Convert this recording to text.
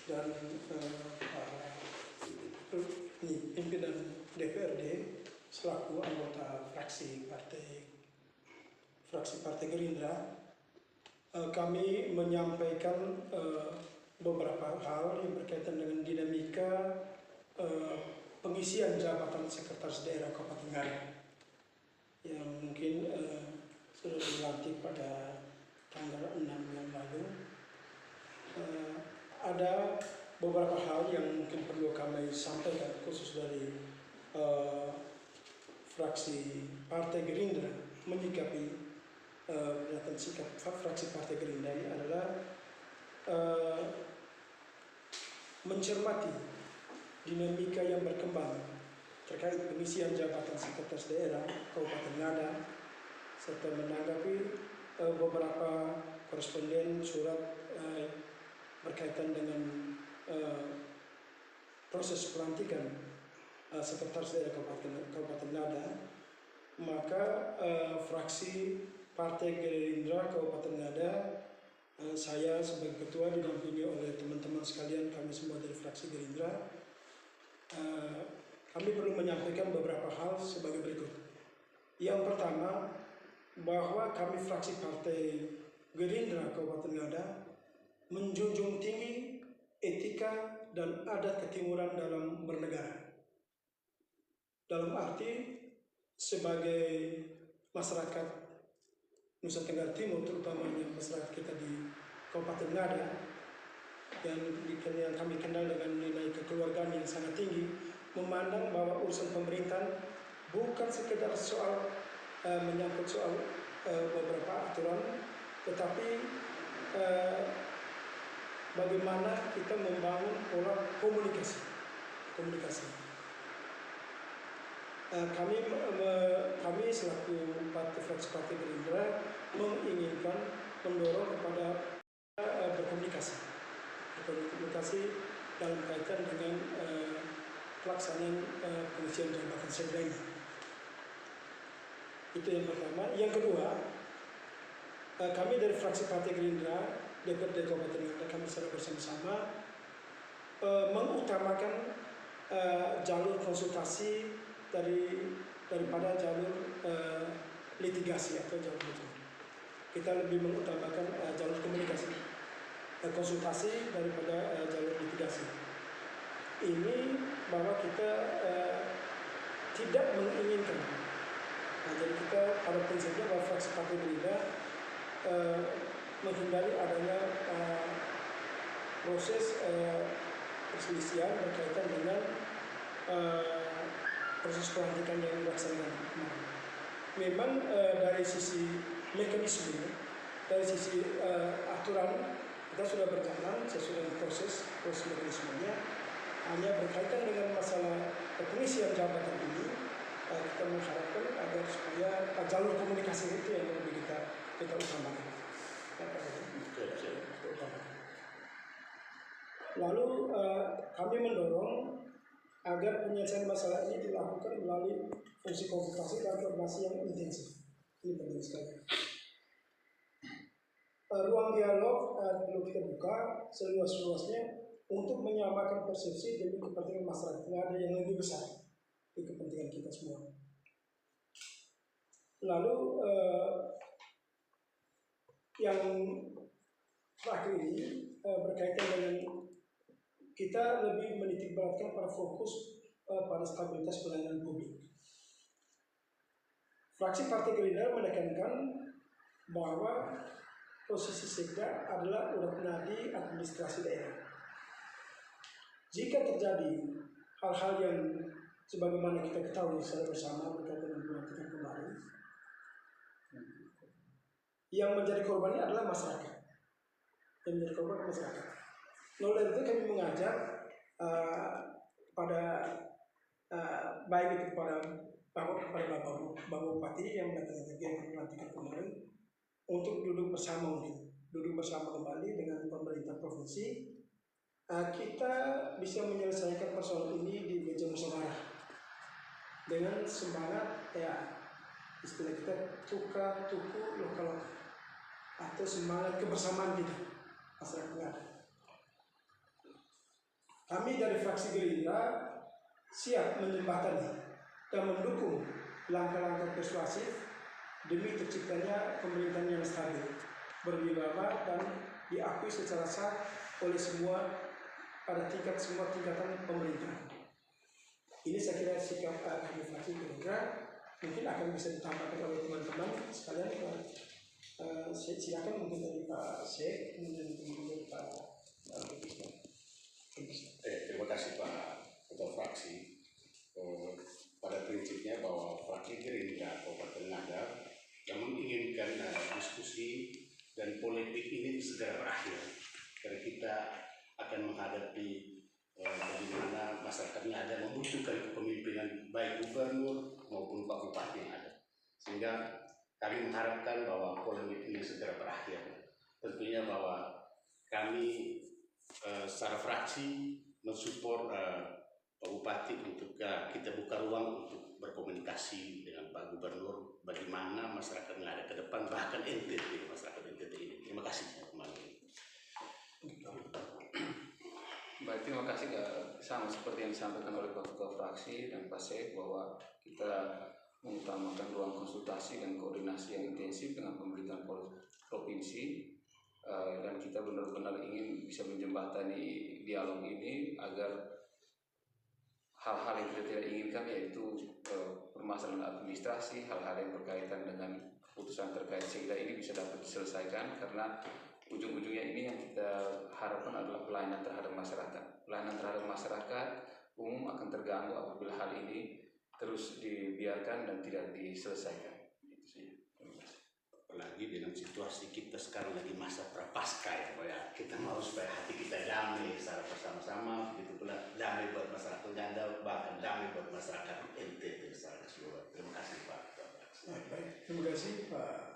dan pimpinan DPRD selaku anggota fraksi Partai Gerindra, kami menyampaikan beberapa hal yang berkaitan dengan dinamika pengisian jabatan sekretaris daerah Kabupaten Ngada yang mungkin sudah dilantik pada tanggal 6 yang lalu. Ada beberapa hal yang mungkin perlu kami sampaikan khusus dari fraksi Partai Gerindra menyikapi pernyataan sikap fraksi Partai Gerindra ini adalah mencermati dinamika yang berkembang terkait pengisian jabatan sekretaris daerah Kabupaten Ngada serta menanggapi beberapa koresponden surat berkaitan dengan proses pelantikan sekretaris daerah Kabupaten Ngada. Maka fraksi Partai Gerindra Kabupaten Ngada, saya sebagai ketua didampingi oleh teman-teman sekalian, kami semua dari fraksi Gerindra, kami perlu menyampaikan beberapa hal sebagai berikut. Yang pertama, bahwa kami fraksi Partai Gerindra Kabupaten Ngada menjunjung tinggi etika dan adat ketimuran dalam bernegara. Dalam arti sebagai masyarakat Nusa Tenggara Timur, terutamanya masyarakat kita di Kabupaten Ngada yang kami kenal dengan nilai kekeluargaan yang sangat tinggi, memandang bahwa urusan pemerintahan bukan sekedar soal menyangkut soal beberapa aturan, tetapi bagaimana kita membangun pola komunikasi. Kami selaku fraksi Partai Gerindra menginginkan mendorong kepada berkomunikasi dalam kaitan dengan pelaksanaan pengisian jabatan sekda ini. Itu yang pertama. Yang kedua, kami dari fraksi Partai Gerindra DPRD Kabupaten Ngada, kami secara bersama-sama mengutamakan jalur konsultasi daripada jalur litigasi atau jalur hukum. Kita lebih mengutamakan jalur komunikasi, konsultasi daripada jalur litigasi. Ini bahwa kita tidak menginginkan. Jadi kita pada prinsipnya bahwa fraksi Partai Gerindra menghindari adanya proses perselisihan berkaitan dengan proses pelantikan yang dilaksanakan kemarin. Memang dari sisi mekanisme, dari sisi aturan kita sudah berjalan sesuai dengan proses mekanismenya. Hanya berkaitan dengan masalah pengisian jabatan ini, kita mengharapkan agar supaya jalur komunikasi itu yang lebih kita utamakan. Lalu kami mendorong agar penyelesaian masalah ini dilakukan melalui fungsi konsultasi dan koordinasi yang intensif. Ini penting sekali. Ruang dialog perlu kita buka seluas-luasnya untuk menyamakan persepsi demi kepentingan masyarakat Ngada yang lebih besar, di kepentingan kita semua. Lalu yang terakhir ini berkaitan dengan kita lebih menitikberatkan pada fokus pada stabilitas pelayanan publik. Fraksi Partai Gerindra menekankan bahwa posisi sekda adalah urat nadi administrasi daerah. Jika terjadi hal-hal yang sebagaimana kita ketahui secara bersama berkaitan dengan pelantikan kemarin, yang menjadi korbannya adalah masyarakat. Oleh itu kami mengajak pada baik itu kepada Bapak Bupati yang mendatangi kegiatan pelantikan kemarin untuk duduk bersama kembali dengan pemerintah provinsi. Kita bisa menyelesaikan persoalan ini di meja musyawarah dengan semangat istilah kita tuku lokal atau semangat kebersamaan kita masyarakat. kami dari fraksi Gerindra siap menjembatani dan mendukung langkah-langkah persuasif demi terciptanya pemerintahan yang stabil, berwibawa dan diakui secara sah oleh semua pada semua tingkatan pemerintahan. Ini saya kira sikap kami fraksi Gerindra. Mungkin akan bisa ditambahkan oleh teman-teman sekalian. Silakan mungkin dari Pak Syekh, kemudian dari Pak Terima kasih Pak Ketua Fraksi. Pada prinsipnya bahwa fraksi Gerindra Kabupaten Ngada yang menginginkan diskusi dan polemik ini segera berakhir, karena kita akan menghadapi bagaimana masyarakat Ngada membutuhkan kepemimpinan baik gubernur maupun Pak Bupati yang ada, sehingga kami mengharapkan bahwa polemik ini segera berakhir. Tentunya bahwa kami secara fraksi mensupport Pak Bupati untuk kita buka ruang untuk berkomunikasi dengan Pak Gubernur bagaimana masyarakat yang ada ke depan, bahkan NTT, masyarakat NTT ini. Terima kasih kembali. Baik, terima kasih. Sama seperti yang disampaikan oleh Pak Ketua Fraksi dan Pak Syekh bahwa kita mengutamakan ruang konsultasi dan koordinasi yang intensif dengan pemerintahan provinsi, dan kita benar-benar ingin bisa menjembatani dialog ini agar hal-hal yang kita tidak inginkan, yaitu permasalahan administrasi, hal-hal yang berkaitan dengan keputusan terkait sekda ini bisa dapat diselesaikan, karena ujung-ujungnya ini yang kita harapkan adalah pelayanan terhadap masyarakat. Pelayanan terhadap masyarakat umum akan terganggu apabila hal ini terus dibiarkan dan tidak diselesaikan. Itu saja. Terima kasih. Apalagi dengan situasi kita sekarang lagi masa prapaskah ya Pak ya. Kita mau supaya hati kita damai secara bersama-sama, begitu pula damai buat masyarakat Ngada, bahkan damai buat masyarakat NTT secara keseluruhan. Terima kasih Pak. Baik, terima kasih Pak